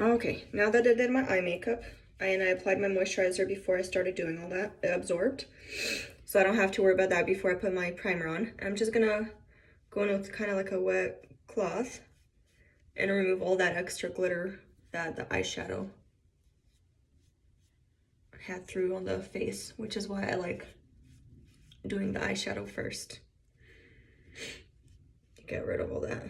Okay, now that I did my eye makeup and I applied my moisturizer before I started doing all that, it absorbed. So I don't have to worry about that before I put my primer on. I'm just gonna go in with kind of like a wet cloth and remove all that extra glitter that the eyeshadow had through on the face, which is why I like doing the eyeshadow first. Get rid of all that.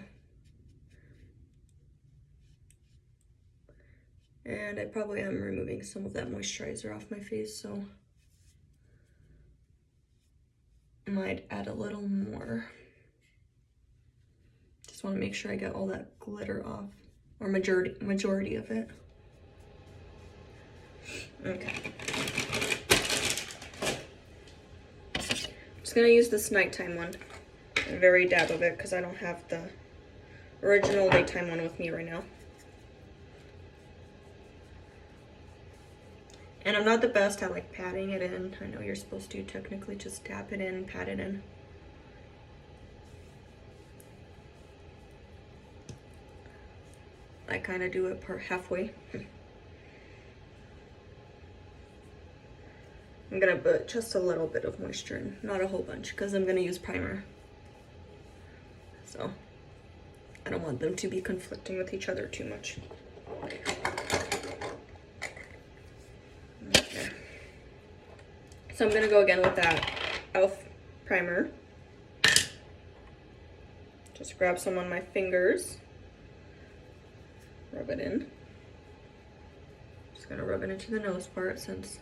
And I probably am removing some of that moisturizer off my face, so I might add a little more. Just want to make sure I get all that glitter off, or majority of it. Okay. I'm just gonna use this nighttime one, a very dab of it, because I don't have the original daytime one with me right now. And I'm not the best at like patting it in. I know you're supposed to technically just tap it in, pat it in. I kind of do it per halfway. I'm gonna put just a little bit of moisture in, not a whole bunch, because I'm gonna use primer. So I don't want them to be conflicting with each other too much. Okay. So I'm gonna go again with that e.l.f. primer. Just grab some on my fingers. Rub it in. Just gonna rub it into the nose part since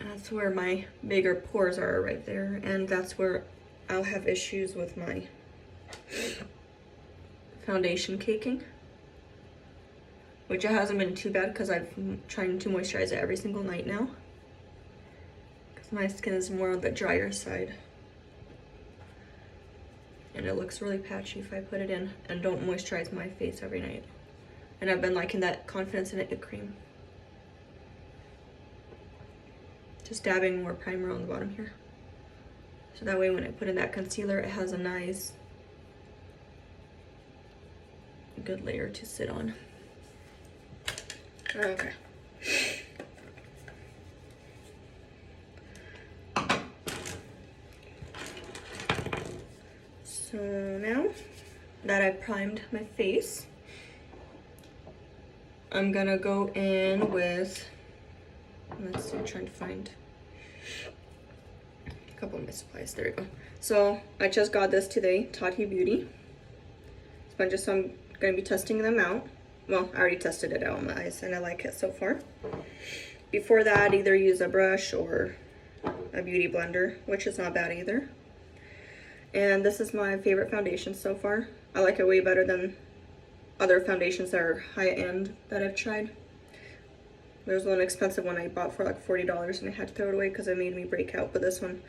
that's where my bigger pores are, right there, and that's where I'll have issues with my foundation caking, which it hasn't been too bad because I've been trying to moisturize it every single night now, because my skin is more on the drier side, and it looks really patchy if I put it in and don't moisturize my face every night. And I've been liking that Confidence in It cream. Just dabbing more primer on the bottom here. So that way when I put in that concealer, it has a nice, good layer to sit on. Okay. So now that I've primed my face, I'm gonna go in with, let's see, I'm trying to find a couple of my supplies. There we go. So I just got this today, Tati Beauty sponges, so I'm gonna be testing them out. Well, I already tested it out on my eyes and I like it so far. Before that, I'd either use a brush or a beauty blender, which is not bad either. And this is my favorite foundation so far. I like it way better than other foundations that are high-end that I've tried. There's one expensive one I bought for like $40 and I had to throw it away because it made me break out, but this one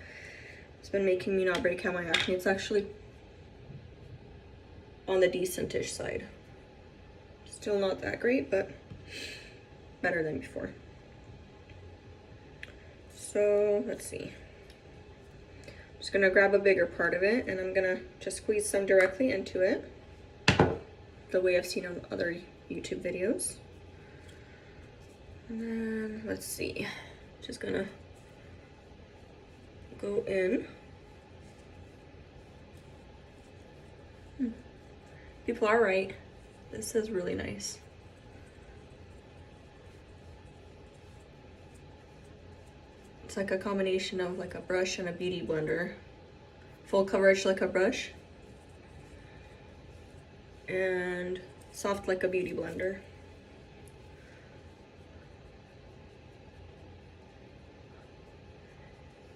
has been making me not break out my acne. It's actually on the decentish side. Still not that great, but better than before. So let's see. I'm just gonna grab a bigger part of it and I'm gonna just squeeze some directly into it, the way I've seen on other YouTube videos. And then let's see, just gonna go in. People are right. This is really nice. It's like a combination of like a brush and a beauty blender. Full coverage like a brush, and soft like a beauty blender.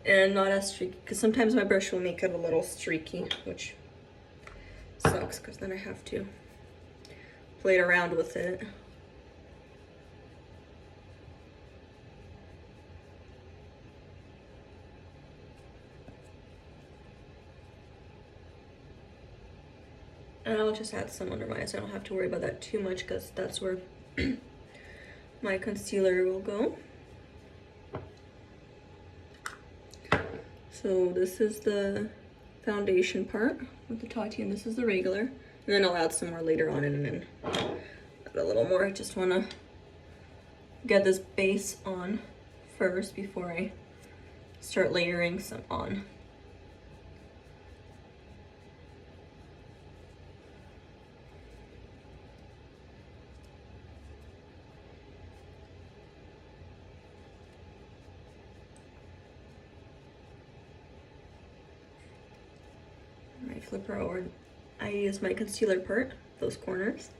And not as streaky, because sometimes my brush will make it a little streaky, which sucks because then I have to play around with it. And I'll just add some under my eyes. I don't have to worry about that too much because that's where my concealer will go. So this is the foundation part with the Tati, and this is the regular. And then I'll add some more later on and then add a little more. I just want to get this base on first before I start layering some on. My flipper, or I use my concealer part, those corners.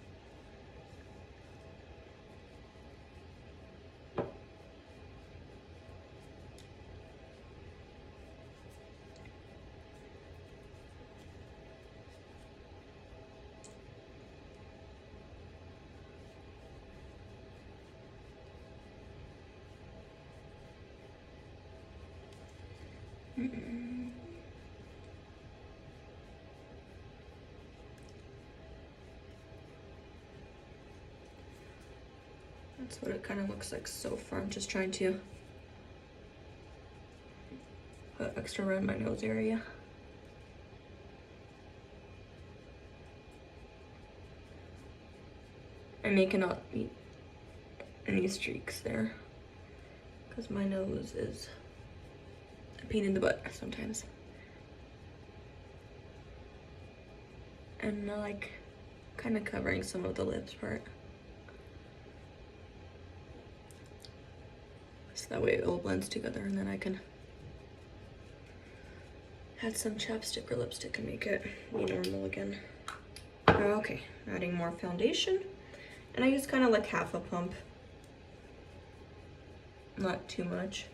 That's what it kind of looks like so far. I'm just trying to put extra around my nose area. And making not be any streaks there, because my nose is a pain in the butt sometimes. And I like kind of covering some of the lips part. So that way it all blends together, and then I can add some chapstick or lipstick and make it be normal again. Okay, adding more foundation. And I use kind of like half a pump. Not too much.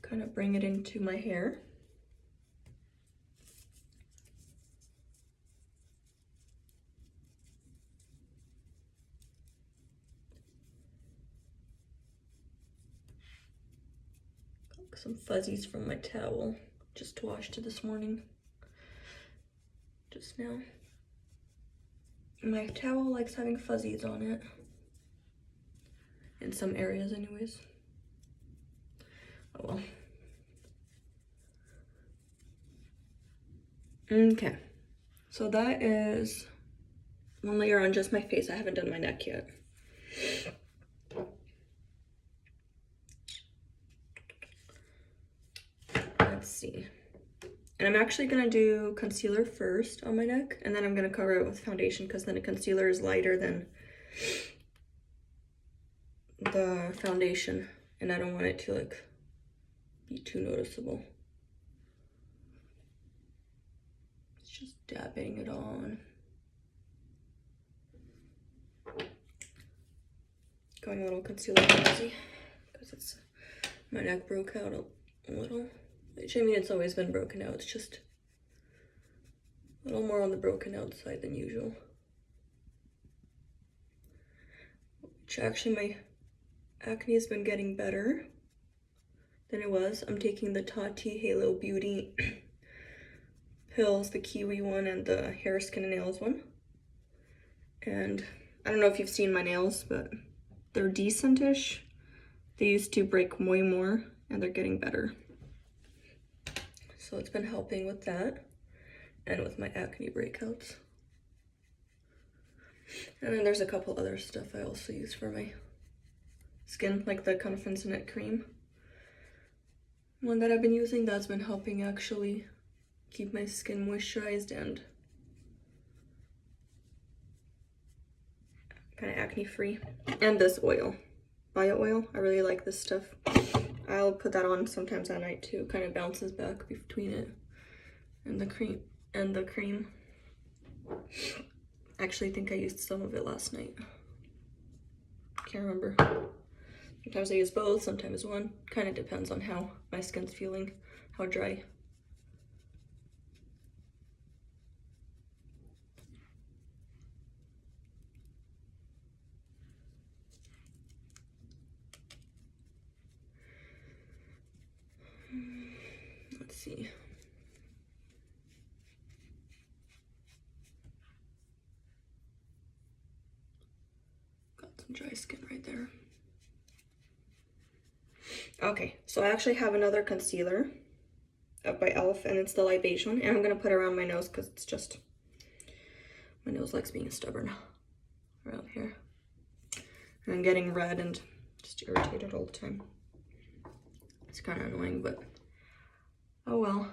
Kind of bring it into my hair. Some fuzzies from my towel, just washed this morning, just now. My towel likes having fuzzies on it, in some areas anyways. Oh well. Okay, so that is one layer on just my face. I haven't done my neck yet. Let's see. And I'm actually gonna do concealer first on my neck, and then I'm gonna cover it with foundation, because then the concealer is lighter than the foundation, and I don't want it to like be too noticeable. It's just dabbing it on. Going a little concealer crazy, because it's, my neck broke out a little. Which, I mean, it's always been broken out. It's just a little more on the broken out side than usual. Which actually, my acne has been getting better than it was. I'm taking the Tati Halo Beauty pills, the kiwi one and the hair, skin, and nails one. And I don't know if you've seen my nails, but they're decent-ish. They used to break way more, and they're getting better. So it's been helping with that and with my acne breakouts. And then there's a couple other stuff I also use for my skin, like the Confidence in It cream. One that I've been using, that's been helping actually keep my skin moisturized and kind of acne free. And this oil, bio oil, I really like this stuff. I'll put that on sometimes at night too. Kind of bounces back between it and the cream. Actually, I think I used some of it last night. Can't remember. Sometimes I use both, sometimes one. Kind of depends on how my skin's feeling, how dry. Let's see. Got some dry skin right there. Okay, so I actually have another concealer by e.l.f. and it's the light beige one, and I'm gonna put it around my nose because it's just, my nose likes being stubborn around here. And I'm getting red and just irritated all the time. It's kind of annoying, but oh well.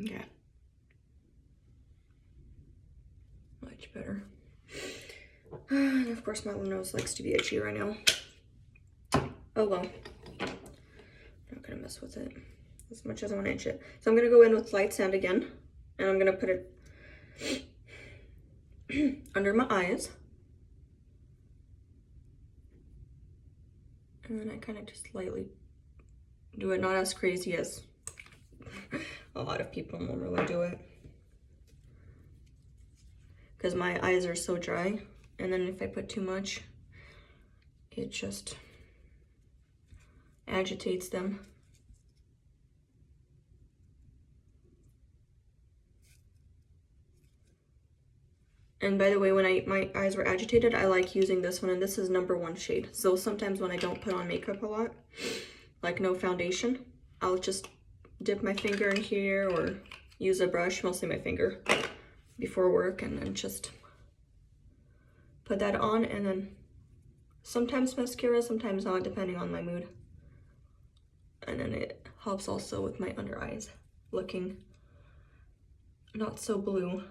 Okay. Much better. And of course my nose likes to be itchy right now. Oh well. I'm not gonna mess with it as much as I want to itch it. So I'm gonna go in with light sand again, and I'm gonna put it under my eyes. And then I kind of just lightly do it, not as crazy as a lot of people normally do it. Because my eyes are so dry, and then if I put too much, it just agitates them. And by the way, when my eyes were agitated, I like using this one, and this is #1 shade. So sometimes when I don't put on makeup a lot, like no foundation, I'll just dip my finger in here or use a brush, mostly my finger, before work, and then just put that on, and then sometimes mascara, sometimes not, depending on my mood. And then it helps also with my under eyes looking not so blue.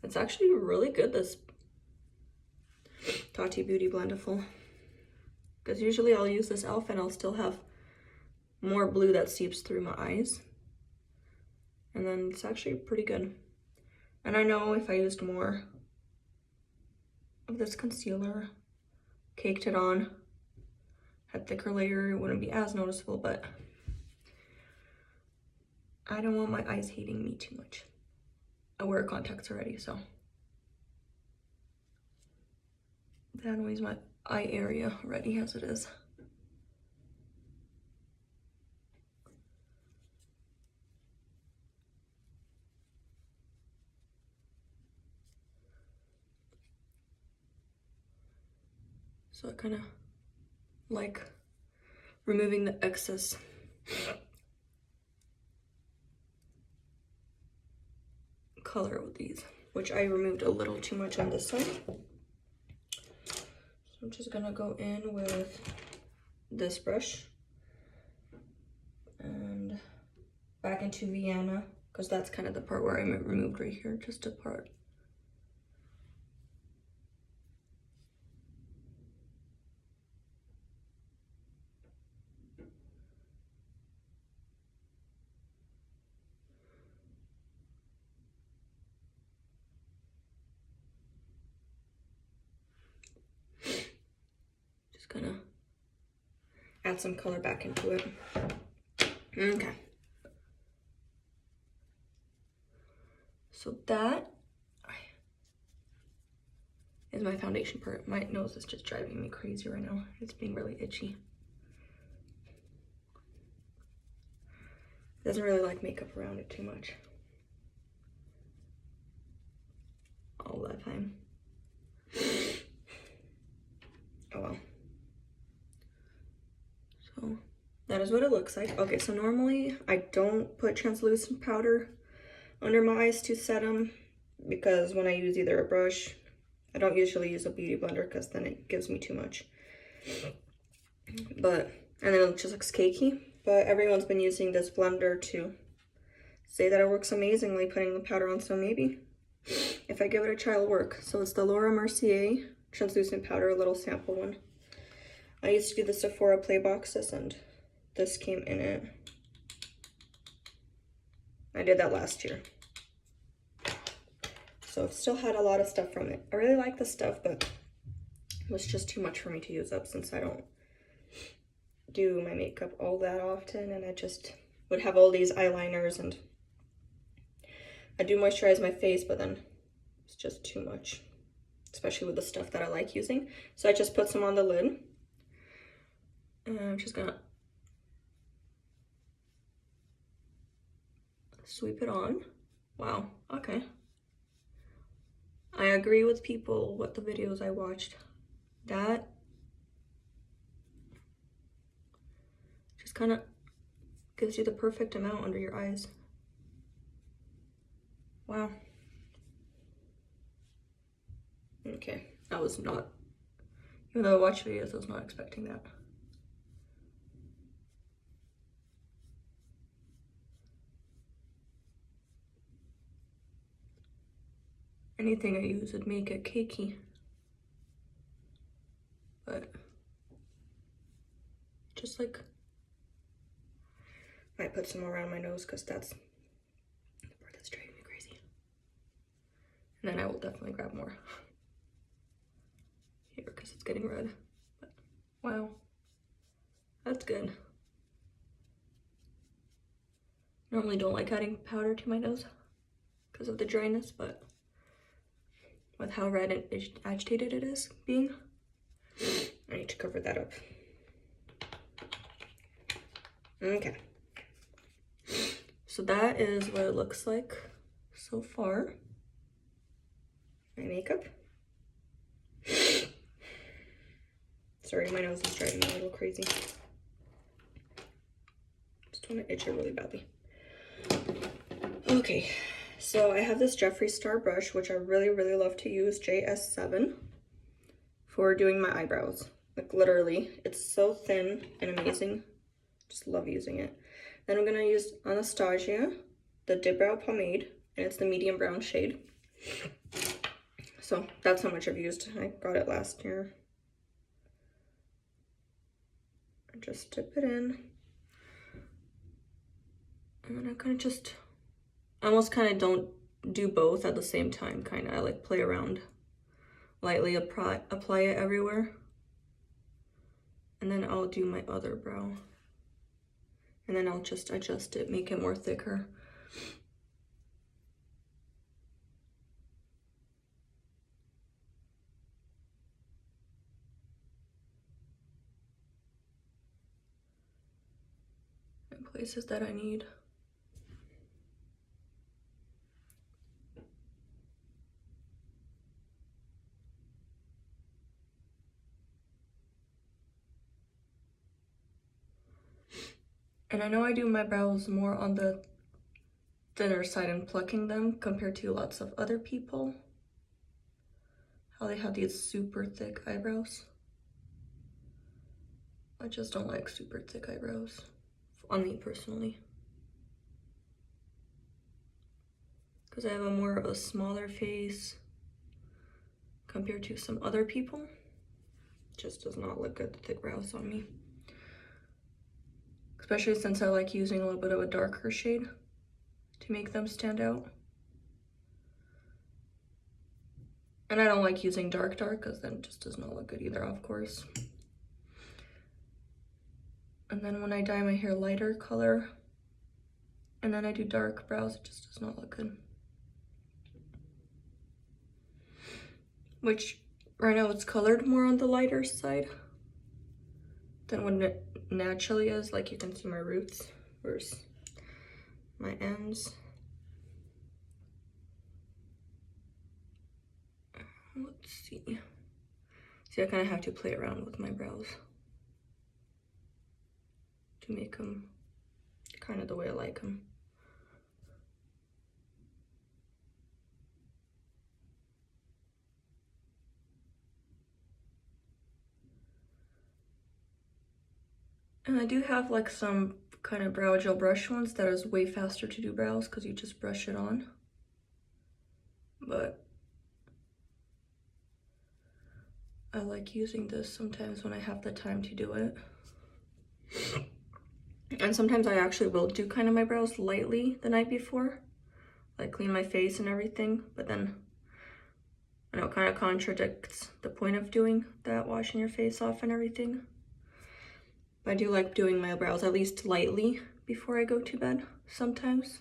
It's actually really good, this Tati Beauty Blendiful. Because usually I'll use this e.l.f. and I'll still have more blue that seeps through my eyes. And then it's actually pretty good. And I know if I used more of this concealer, caked it on, had thicker layer, it wouldn't be as noticeable, but I don't want my eyes hating me too much. I wear contacts already, so that annoys my eye area already as it is. So I kind of like removing the excess color with these, which I removed a little too much on this side. So I'm just gonna go in with this brush and back into Vienna, because that's kind of the part where I removed right here, just a part. Just gonna add some color back into it. Okay. So that is my foundation part. My nose is just driving me crazy right now. It's being really itchy. Doesn't really like makeup around it too much. All that time. Oh well. So that is what it looks like. Okay, so normally I don't put translucent powder under my eyes to set them, because when I use either a brush, I don't usually use a beauty blender because then it gives me too much. But, and then it just looks cakey. But everyone's been using this blender to say that it works amazingly putting the powder on, so maybe if I give it a try, it'll work. So it's the Laura Mercier translucent powder, a little sample one. I used to do the Sephora play boxes, and this came in it. I did that last year. So I've still had a lot of stuff from it. I really like the stuff, but was just too much for me to use up since I don't do my makeup all that often, and I just would have all these eyeliners, and I do moisturize my face, but then it's just too much, especially with the stuff that I like using. So I just put some on the lid, and I'm just gonna sweep it on. Wow, okay. I agree with people what the videos I watched. That just kind of gives you the perfect amount under your eyes. Wow. Okay, I was not, even though I watched videos, I was not expecting that. Anything I use would make it cakey, but just like, might put some around my nose because that's the part that's driving me crazy. And then I will definitely grab more here because it's getting red. But wow, that's good. Normally don't like adding powder to my nose because of the dryness, but with how red and agitated it is being, I need to cover that up. Okay. So that is what it looks like so far. My makeup. Sorry, my nose is driving me a little crazy. Just want to itch it really badly. Okay, so I have this Jeffree Star brush, which I really, really love to use, JS7, for doing my eyebrows. Like literally, it's so thin and amazing. Just love using it. Then I'm gonna use Anastasia, the Dip Brow Pomade, and it's the medium brown shade. So that's how much I've used. I got it last year. I just dip it in. And then I kind of just, almost kind of don't do both at the same time, kind of. I like play around, lightly apply it everywhere. And then I'll do my other brow. And then I'll just adjust it, make it more thicker. In places that I need. And I know I do my brows more on the thinner side and plucking them compared to lots of other people. How they have these super thick eyebrows. I just don't like super thick eyebrows, on me personally. Because I have a more of a smaller face compared to some other people. Just does not look good, the thick brows on me. Especially since I like using a little bit of a darker shade to make them stand out. And I don't like using dark because then it just does not look good either, of course. And then when I dye my hair lighter color, and then I do dark brows, it just does not look good. Which, right now it's colored more on the lighter side than what it naturally is. Like you can see my roots versus my ends. Let's see. See, I kind of have to play around with my brows to make them kind of the way I like them. And I do have like some kind of brow gel brush ones that is way faster to do brows because you just brush it on. But I like using this sometimes when I have the time to do it. And sometimes I actually will do kind of my brows lightly the night before, like clean my face and everything, but then I know it kind of contradicts the point of doing that, washing your face off and everything. But I do like doing my brows at least lightly before I go to bed sometimes.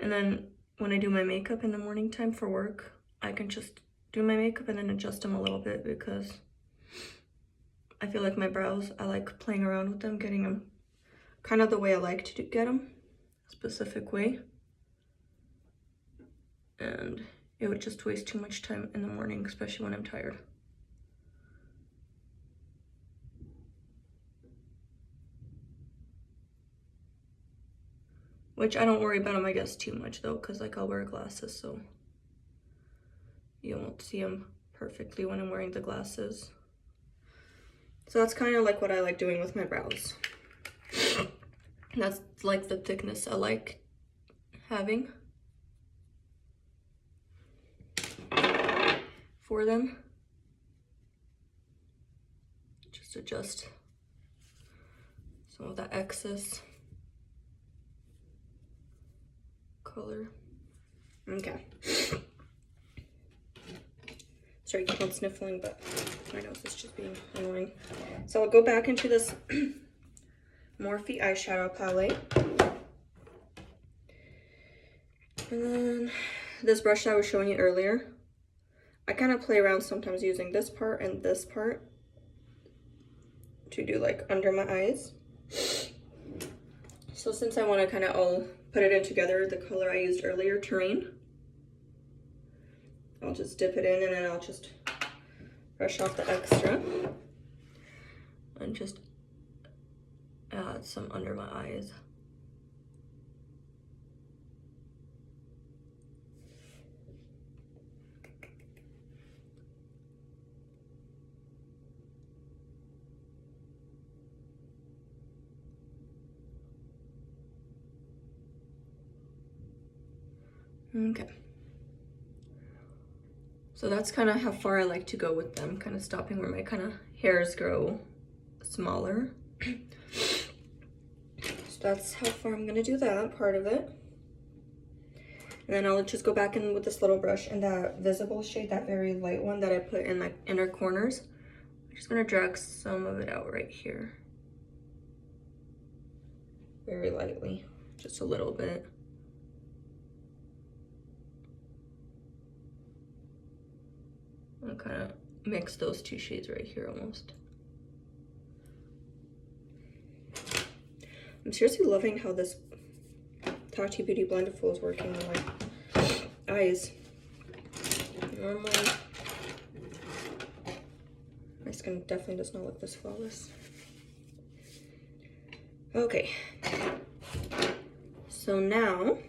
And then when I do my makeup in the morning time for work, I can just do my makeup and then adjust them a little bit, because I feel like my brows, I like playing around with them, getting them kind of the way I like to get them, a specific way. And it would just waste too much time in the morning, especially when I'm tired. Which I don't worry about them, I guess, too much though, because like I'll wear glasses, so you won't see them perfectly when I'm wearing the glasses. So that's kind of like what I like doing with my brows. That's like the thickness I like having for them. Just adjust some of that excess color. Okay. Sorry, keep on sniffling, but my nose is just being annoying. So I'll go back into this Morphe eyeshadow palette. And then this brush that I was showing you earlier, I kind of play around sometimes using this part and this part to do like under my eyes. So since I want to kind of all put it in together, the color I used earlier, Terrain, I'll just dip it in and then I'll just brush off the extra and just add some under my eyes. Okay. So that's kind of how far I like to go with them, kind of stopping where my kind of hairs grow smaller. So that's how far I'm gonna do that part of it. And then I'll just go back in with this little brush and that visible shade, that very light one that I put in my inner corners. I'm just gonna drag some of it out right here. Very lightly, just a little bit. I'll kind of mix those two shades right here almost. I'm seriously loving how this Tati Beauty Blendiful is working on my eyes. Normally, my skin definitely does not look this flawless. Okay, so now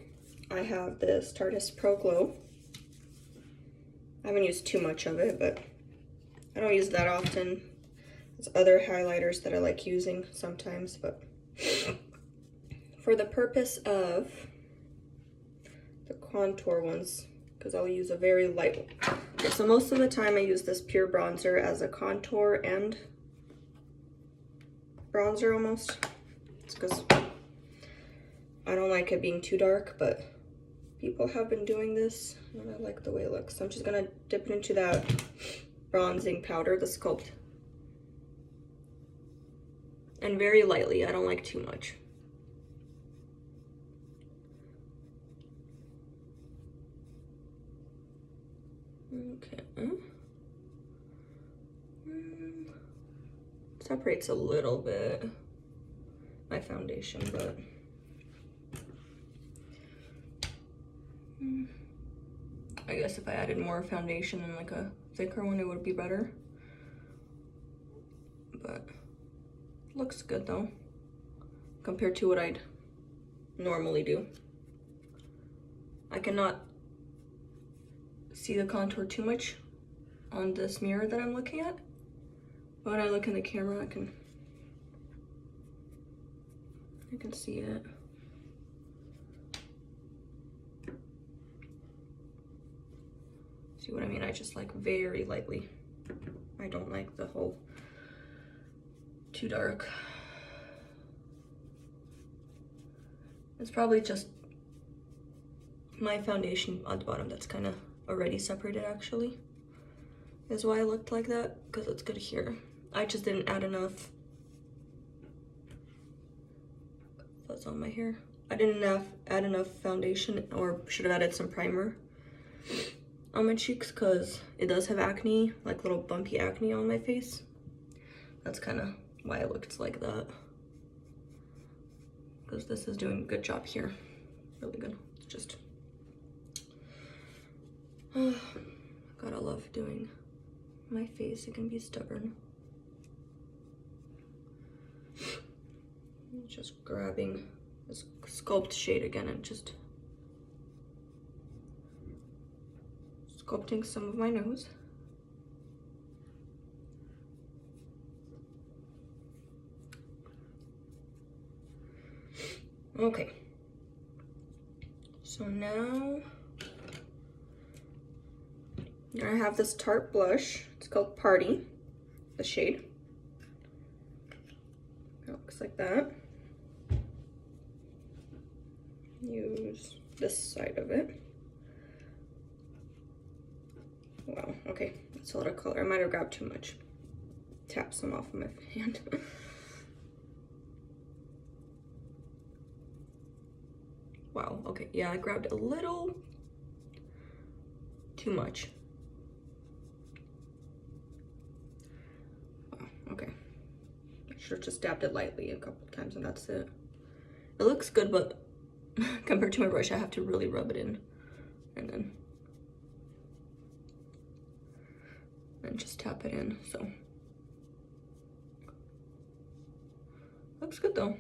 I have this Tarteist Pro Glow. I haven't used too much of it, but I don't use that often. There's other highlighters that I like using sometimes, but for the purpose of the contour ones, because I'll use a very light one. Okay, so most of the time I use this pure bronzer as a contour and bronzer almost. It's because I don't like it being too dark, but people have been doing this and I like the way it looks. So I'm just gonna dip it into that bronzing powder, the Sculpt. And very lightly, I don't like too much. Okay. Separates a little bit my foundation, but I guess if I added more foundation and like a thicker one, it would be better. But looks good though, compared to what I'd normally do. I cannot see the contour too much on this mirror that I'm looking at. But when I look in the camera, I can see it. See what I mean? I just like very lightly. I don't like the whole too dark. It's probably just my foundation on the bottom that's kind of already separated actually. Is why I looked like that, because it's good here. I just didn't add enough. That's on my hair. I didn't add enough foundation, or should have added some primer on my cheeks, because it does have acne, like little bumpy acne on my face. That's kind of why it looked like that. Because this is doing a good job here. Really good. It's just, gotta love doing my face. It can be stubborn. Just grabbing this sculpt shade again and just sculpting some of my nose. Okay. So now I have this Tarte blush. It's called Party, the shade. It looks like that. Use this side of it. Wow, okay, that's a lot of color. I might have grabbed too much. Tap some off of my hand. Wow, okay, yeah, I grabbed a little too much. Wow, okay. I should have just dabbed it lightly a couple times and that's it. It looks good, but compared to my brush, I have to really rub it in and just tap it in, so. Looks good though.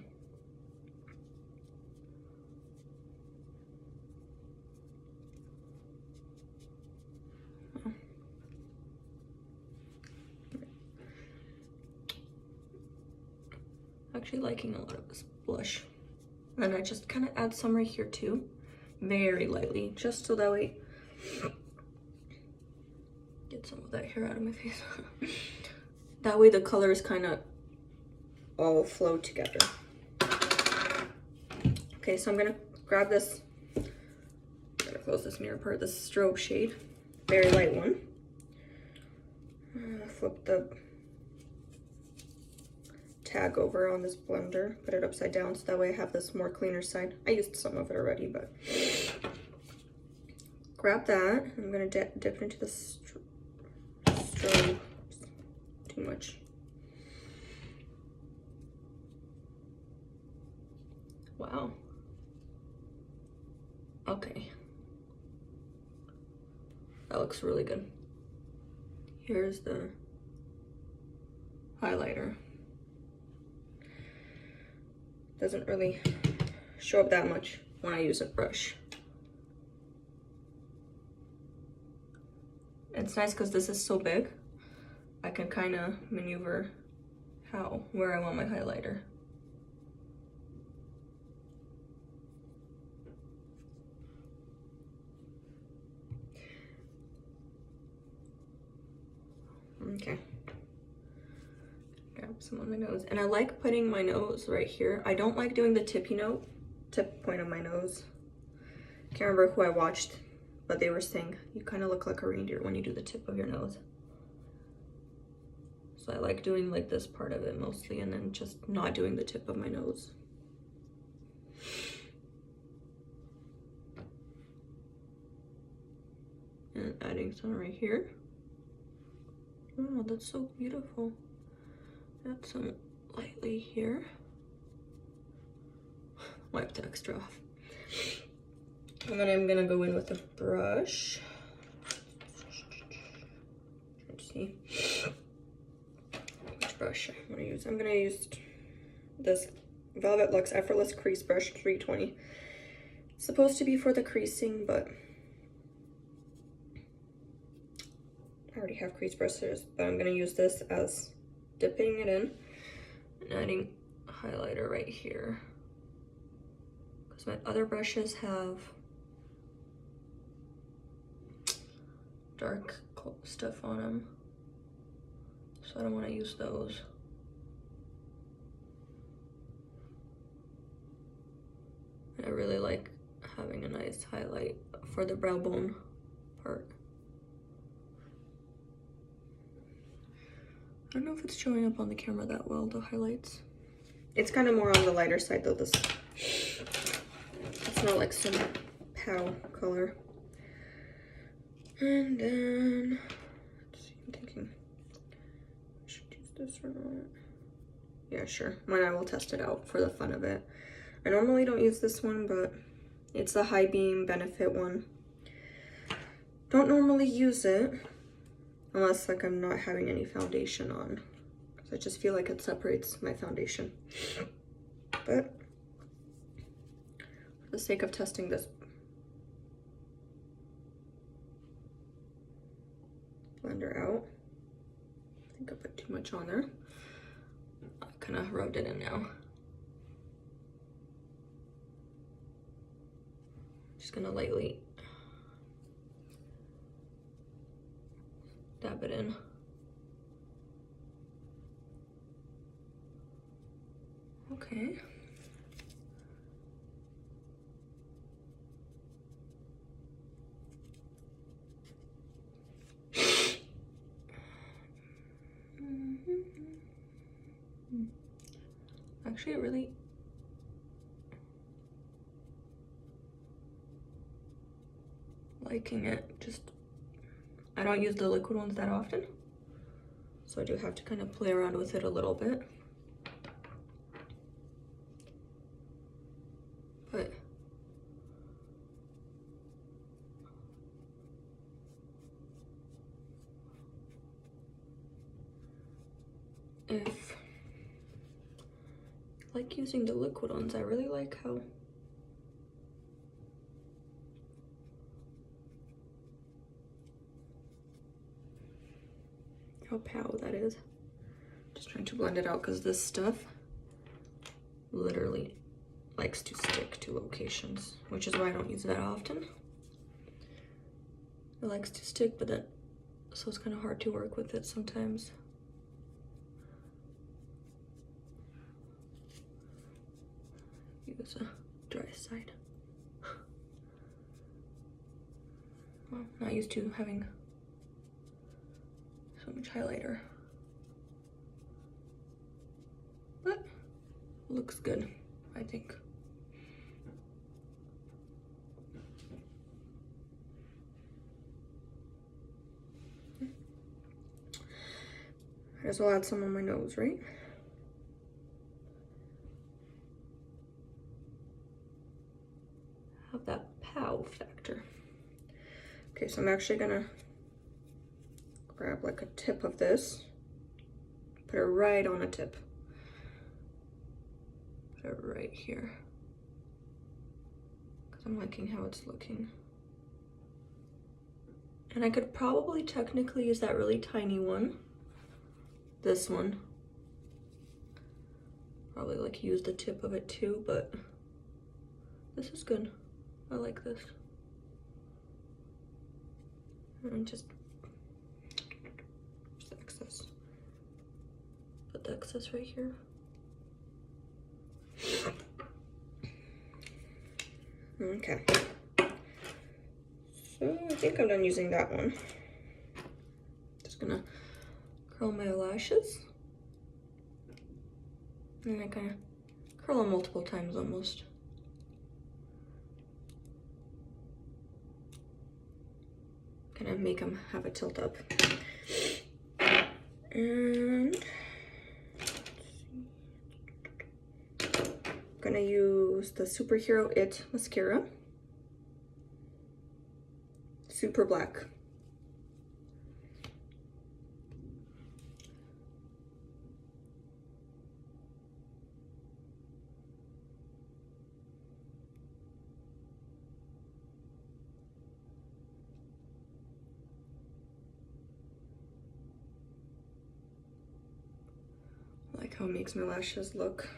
Actually liking a lot of this blush. And I just kind of add some right here too, very lightly, just so that way, get some of that hair out of my face. That way the colors kind of all flow together. Okay, so I'm gonna grab this, I'm gonna close this mirror part, this strobe shade, very light one. Flip the tag over on this blender, put it upside down so that way I have this more cleaner side. I used some of it already, but grab that. I'm gonna dip it into the strobe. Too much. Wow. Okay. That looks really good. Here's the highlighter. Doesn't really show up that much when I use a brush. It's nice because this is so big. I can kind of maneuver where I want my highlighter. Okay. Grab some on my nose. And I like putting my nose right here. I don't like doing the tip point of my nose. Can't remember who I watched, but they were saying you kind of look like a reindeer when you do the tip of your nose. So I like doing like this part of it mostly, and then just not doing the tip of my nose. And adding some right here. Oh, that's so beautiful. Add some lightly here. Wipe the extra off. And then I'm gonna go in with a brush. Let's see which brush I'm gonna use. I'm gonna use this Velvet Luxe Effortless Crease Brush 320. It's supposed to be for the creasing, but I already have crease brushes, but I'm gonna use this as dipping it in and adding a highlighter right here. Because my other brushes have dark stuff on them, so I don't want to use those. I really like having a nice highlight for the brow bone part. don't know if it's showing up on the camera that well, the highlights. It's kind of more on the lighter side though, this. It's not like some pow color. And then, let's see, I'm thinking, I should use this or not. Yeah, sure. When I will test it out for the fun of it. I normally don't use this one, but it's the High Beam Benefit one. Don't normally use it unless like I'm not having any foundation on, because I just feel like it separates my foundation. But for the sake of testing this blender out, I think I put too much on there. I kind of rubbed it in now. Just gonna lightly dab it in. Okay. Actually, really liking it. Just, I don't use the liquid ones that often, so I do have to kind of play around with it a little bit. But if I like using the liquid ones, I really like how pow that is. Just trying to blend it out because this stuff literally likes to stick to locations, which is why I don't use it that often. It likes to stick, but then, so it's kind of hard to work with it sometimes. Use a dry side. Well, not used to having so much highlighter, but looks good, I think. Might as well add some on my nose, right? Have that pow factor. Okay, so I'm actually gonna grab like a tip of this, put it right on a tip. Put it right here, because I'm liking how it's looking. And I could probably technically use that really tiny one, this one. Probably like use the tip of it too, but this is good. I like this. And just the excess. Put the excess right here. Okay. So I think I'm done using that one. Just gonna curl my lashes. And I kind of curl them multiple times almost. Kind of make them have a tilt up. And I'm gonna use the Superhero It mascara. Super black. I like how it makes my lashes look.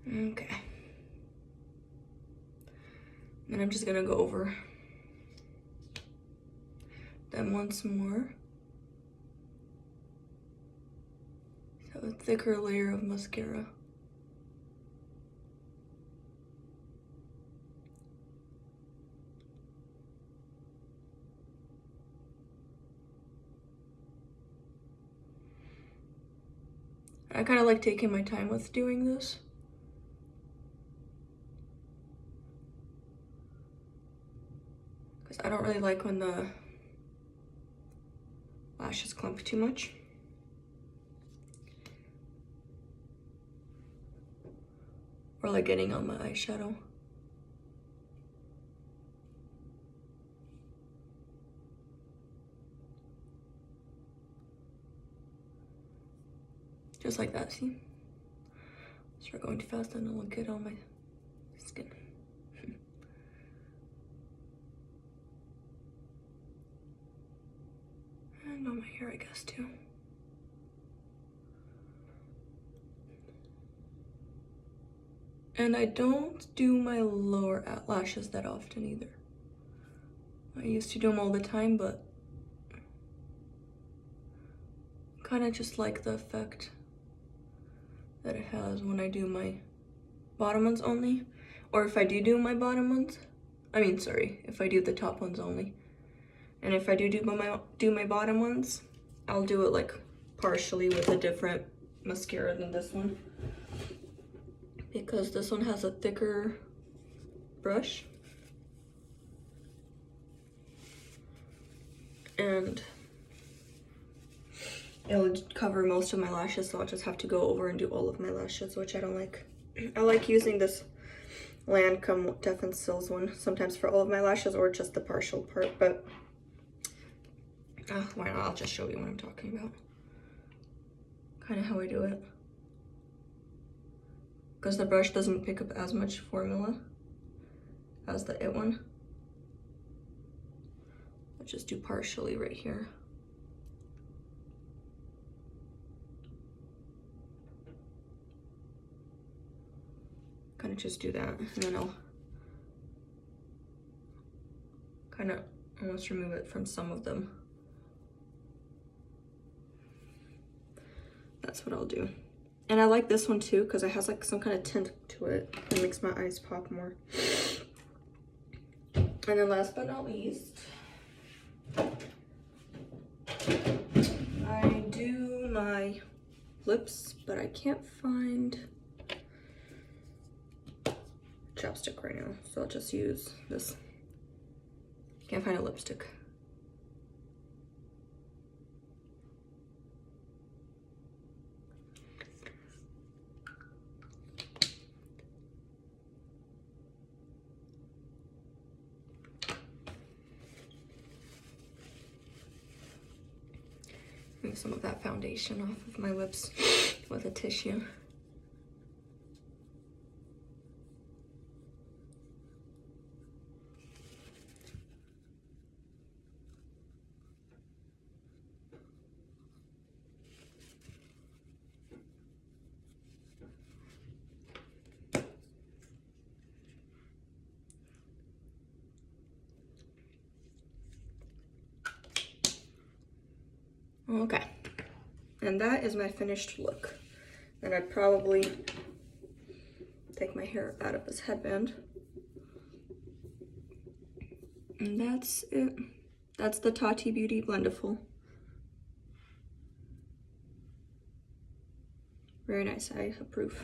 Okay. And I'm just gonna go over them once more. So a thicker layer of mascara. I kind of like taking my time with doing this. Because I don't really like when the lashes clump too much. Or like getting on my eyeshadow. Just like that, see? Start going too fast and it'll get on my skin. And on my hair, I guess, too. And I don't do my lower lashes that often either. I used to do them all the time, but kind of just like the effect that it has when I do my bottom ones only. Or if I do my bottom ones, if I do the top ones only. And if I do my bottom ones, I'll do it like partially with a different mascara than this one. Because this one has a thicker brush. And it'll cover most of my lashes, so I'll just have to go over and do all of my lashes, which I don't like. I like using this Lancome Death and Sills one sometimes for all of my lashes or just the partial part, but why not? I'll just show you what I'm talking about. Kind of how I do it. Because the brush doesn't pick up as much formula as the It one. I'll just do partially right here. Kind of just do that, and then I'll kind of almost remove it from some of them. That's what I'll do. And I like this one too because it has like some kind of tint to it. It makes my eyes pop more. And then last but not least, I do my lips, but I can't find chapstick right now, so I'll just use this. Can't find a lipstick. Move some of that foundation off of my lips with a tissue. Okay, and that is my finished look. And I'd probably take my hair out of this headband. And that's it. That's the Tati Beauty Blendiful. Very nice, I approve.